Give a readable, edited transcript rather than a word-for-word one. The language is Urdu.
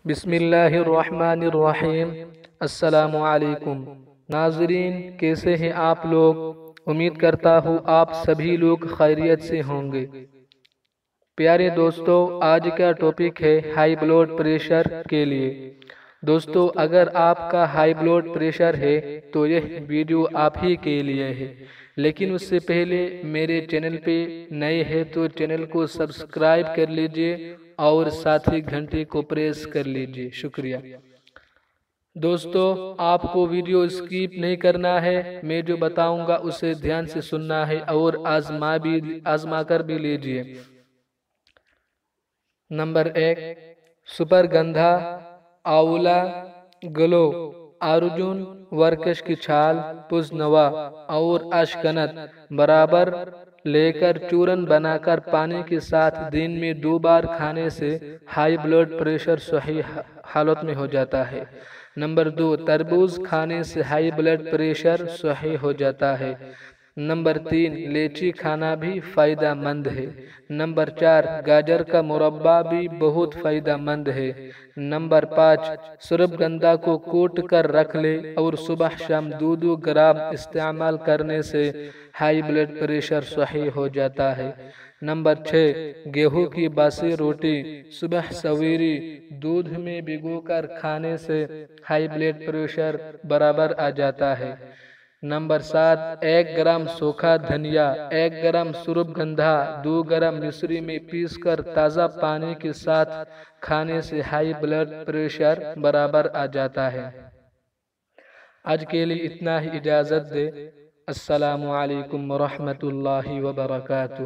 بسم اللہ الرحمن الرحیم۔ السلام علیکم ناظرین، کیسے ہیں آپ لوگ؟ امید کرتا ہوں آپ سبھی لوگ خیریت سے ہوں گے۔ پیارے دوستو، آج کا ٹاپک ہے ہائی بلڈ پریشر کے لیے۔ دوستو، اگر آپ کا ہائی بلڈ پریشر ہے تو یہ ویڈیو آپ ہی کے لیے ہے، لیکن اس سے پہلے میرے چینل پہ نئے ہیں تو چینل کو سبسکرائب کر لیجئے اور ساتھ ہی گھنٹی کو پریس کر لیجئے۔ شکریہ۔ دوستو، آپ کو ویڈیو اسکیپ نہیں کرنا ہے، میں جو بتاؤں گا اسے دھیان سے سننا ہے اور آزما کر بھی لیجئے۔ نمبر 1، سپر گندھا، آولا، گلو، ارجن، ورکش کی چھال، پوزنوا اور اشکنت برابر لے کر چورن بنا کر پانی کے ساتھ دن میں 2 بار کھانے سے ہائی بلڈ پریشر صحیح حالت میں ہو جاتا ہے۔ نمبر 2، تربوز کھانے سے ہائی بلڈ پریشر صحیح ہو جاتا ہے۔ نمبر 3، لیچی کھانا بھی فائدہ مند ہے۔ نمبر 4، گاجر کا مربع بھی بہت فائدہ مند ہے۔ نمبر 5، سرب گندھا کو کوٹ کر رکھ لے اور صبح شام 2 گرام استعمال کرنے سے ہائی بلڈ پریشر صحیح ہو جاتا ہے۔ نمبر 6، گیہوں کی باسی روٹی صبح سویرے دودھ میں بھگو کر کھانے سے ہائی بلڈ پریشر برابر آ جاتا ہے۔ نمبر 7، 1 گرام سوکھا دھنیا، 1 گرام سرب گندھا 2 گرام مصری میں پیس کر تازہ پانی کے ساتھ کھانے سے ہائی بلڈ پریشر برابر آ جاتا ہے۔ آج کے لیے اتنا ہی، اجازت دے۔ السلام علیکم ورحمۃ اللہ وبرکاتہ۔